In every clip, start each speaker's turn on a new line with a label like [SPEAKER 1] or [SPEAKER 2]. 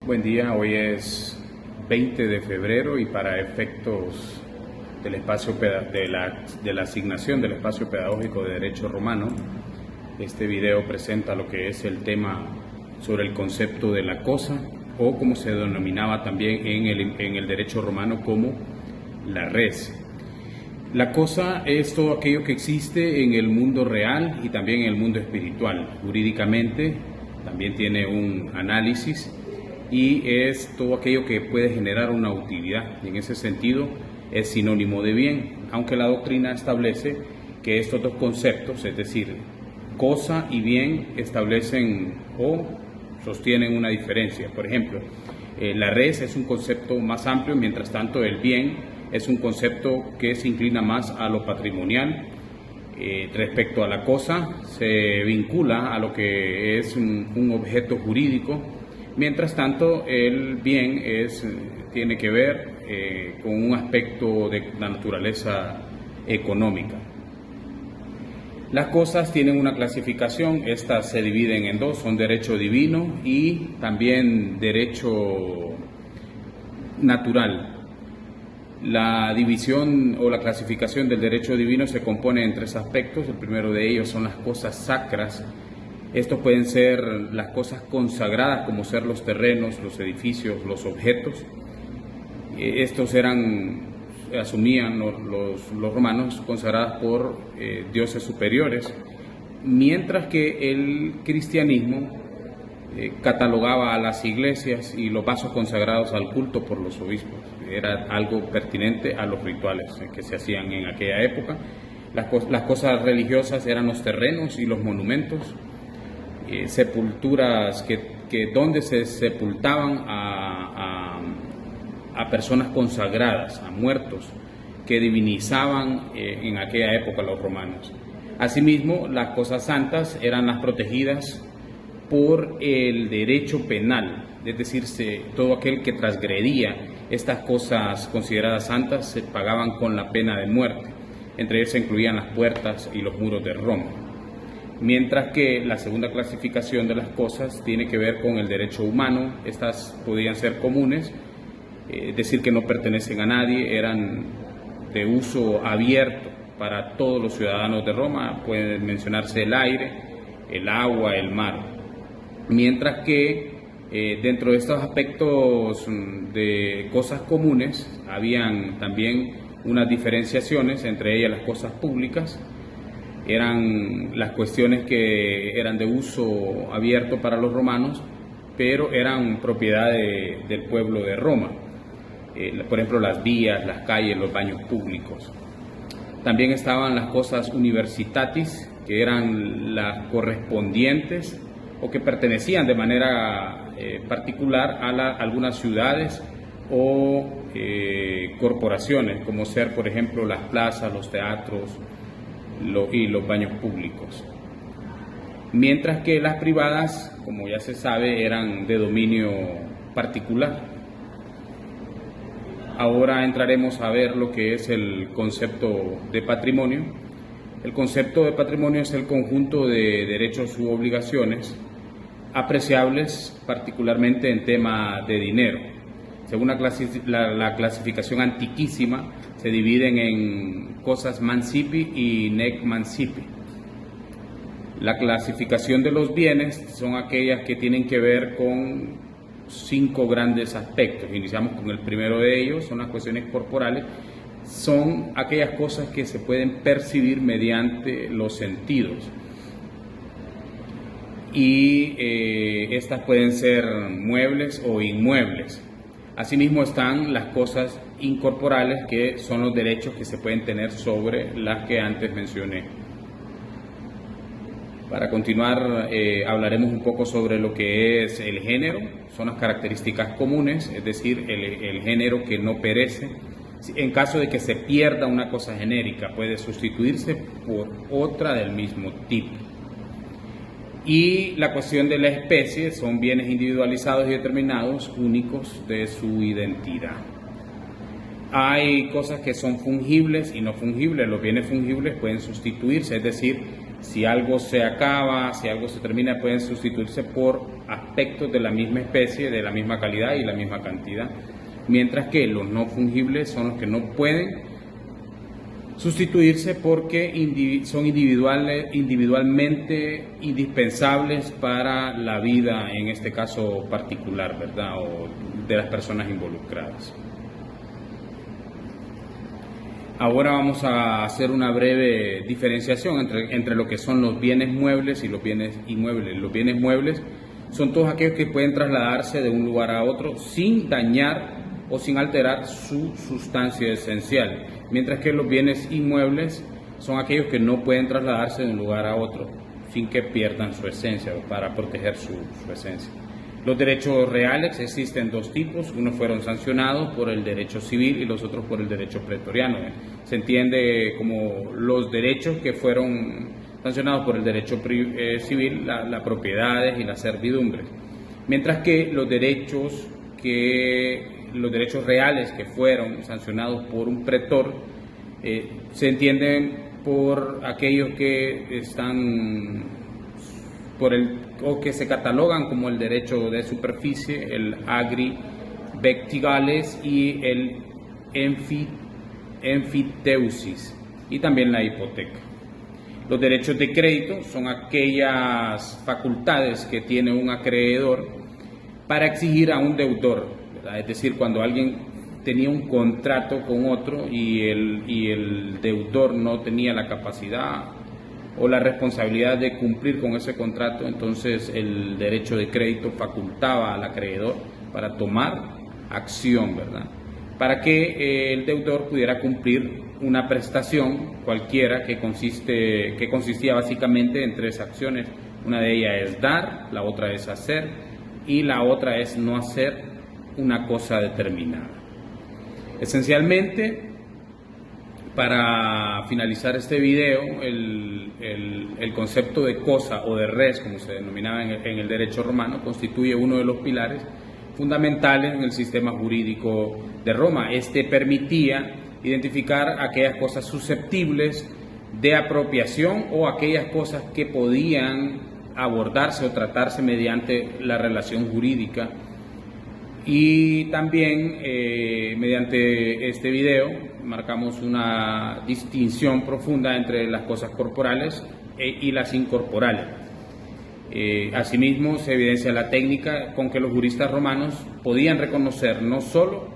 [SPEAKER 1] Buen día, hoy es 20 de febrero y para efectos del de la asignación del espacio pedagógico de Derecho Romano, este video presenta lo que es el tema sobre el concepto de la cosa, o como se denominaba también en el Derecho Romano como la res. La cosa es todo aquello que existe en el mundo real y también en el mundo espiritual. Jurídicamente también tiene un análisis y es todo aquello que puede generar una utilidad, y en ese sentido es sinónimo de bien, aunque la doctrina establece que estos dos conceptos, es decir, cosa y bien, establecen o sostienen una diferencia. Por ejemplo, la res es un concepto más amplio, mientras tanto el bien es un concepto que se inclina más a lo patrimonial. Respecto a la cosa, se vincula a lo que es un objeto jurídico. Mientras tanto, el bien tiene que ver con un aspecto de la naturaleza económica. Las cosas tienen una clasificación, estas se dividen en dos, son derecho divino y también derecho natural. La división o la clasificación del derecho divino se compone en tres aspectos. El primero de ellos son las cosas sacras. Estos pueden ser las cosas consagradas, como ser los terrenos, los edificios, los objetos. Estos asumían los romanos, consagradas por dioses superiores, mientras que el cristianismo catalogaba a las iglesias y los vasos consagrados al culto por los obispos. Era algo pertinente a los rituales que se hacían en aquella época. Las cosas religiosas eran los terrenos y los monumentos. Sepulturas donde se sepultaban a personas consagradas, a muertos que divinizaban en aquella época los romanos. Asimismo, las cosas santas eran las protegidas por el derecho penal, es decir, todo aquel que transgredía estas cosas consideradas santas se pagaban con la pena de muerte. Entre ellos se incluían las puertas y los muros de Roma. Mientras que la segunda clasificación de las cosas tiene que ver con el derecho humano. Estas podían ser comunes, es decir, que no pertenecen a nadie, eran de uso abierto para todos los ciudadanos de Roma. Pueden mencionarse el aire, el agua, el mar. Mientras que dentro de estos aspectos de cosas comunes habían también unas diferenciaciones, entre ellas las cosas públicas. Eran las cuestiones que eran de uso abierto para los romanos, pero eran propiedad del pueblo de Roma. Por ejemplo, las vías, las calles, los baños públicos. También estaban las cosas universitatis, que eran las correspondientes o que pertenecían de manera particular a algunas ciudades o corporaciones, como ser, por ejemplo, las plazas, los teatros y los baños públicos. Mientras que las privadas, como ya se sabe, eran de dominio particular. Ahora entraremos a ver lo que es el concepto de patrimonio. El concepto de patrimonio es el conjunto de derechos u obligaciones apreciables particularmente en tema de dinero. Según la clasificación antiquísima, se dividen en cosas mancipi y nec mancipi. La clasificación de los bienes son aquellas que tienen que ver con 5 grandes aspectos. Iniciamos con el primero de ellos, son las cuestiones corporales. Son aquellas cosas que se pueden percibir mediante los sentidos. Y estas pueden ser muebles o inmuebles. Asimismo están las cosas incorporales, que son los derechos que se pueden tener sobre las que antes mencioné. Para continuar, hablaremos un poco sobre lo que es el género. Son las características comunes, es decir, el género que no perece. En caso de que se pierda una cosa genérica, puede sustituirse por otra del mismo tipo. Y la cuestión de la especie son bienes individualizados y determinados, únicos de su identidad. Hay cosas que son fungibles y no fungibles. Los bienes fungibles pueden sustituirse, es decir, Si algo se acaba, si algo se termina, pueden sustituirse por aspectos de la misma especie, de la misma calidad y la misma cantidad. Mientras que los no fungibles son los que no pueden sustituirse porque son individualmente indispensables para la vida, en este caso particular, ¿verdad? O de las personas involucradas. Ahora vamos a hacer una breve diferenciación entre lo que son los bienes muebles y los bienes inmuebles. Los bienes muebles son todos aquellos que pueden trasladarse de un lugar a otro sin dañar o sin alterar su sustancia esencial, mientras que los bienes inmuebles son aquellos que no pueden trasladarse de un lugar a otro sin que pierdan su esencia, para proteger su esencia. Los derechos reales existen dos tipos, unos fueron sancionados por el derecho civil y los otros por el derecho pretoriano. Se entiende como los derechos que fueron sancionados por el derecho civil, las propiedades y las servidumbres, mientras que los derechos reales que fueron sancionados por un pretor se entienden por aquellos que están o que se catalogan como el derecho de superficie, el agri vectigales y el enfiteusis, y también la hipoteca. Los derechos de crédito son aquellas facultades que tiene un acreedor para exigir a un deudor, ¿verdad? Es decir, cuando alguien tenía un contrato con otro y el deudor no tenía la capacidad o la responsabilidad de cumplir con ese contrato, entonces el derecho de crédito facultaba al acreedor para tomar acción, ¿verdad? Para que el deudor pudiera cumplir una prestación cualquiera que consistía básicamente en tres acciones. Una de ellas es dar, la otra es hacer y la otra es no hacer una cosa determinada. Esencialmente, para finalizar este video, el concepto de cosa o de res, como se denominaba en el derecho romano, constituye uno de los pilares fundamentales en el sistema jurídico de Roma. Este permitía identificar aquellas cosas susceptibles de apropiación o aquellas cosas que podían abordarse o tratarse mediante la relación jurídica. Y también mediante este video marcamos una distinción profunda entre las cosas corporales y las incorporales. Asimismo, se evidencia la técnica con que los juristas romanos podían reconocer no solo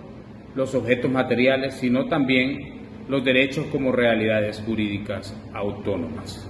[SPEAKER 1] los objetos materiales, sino también los derechos como realidades jurídicas autónomas.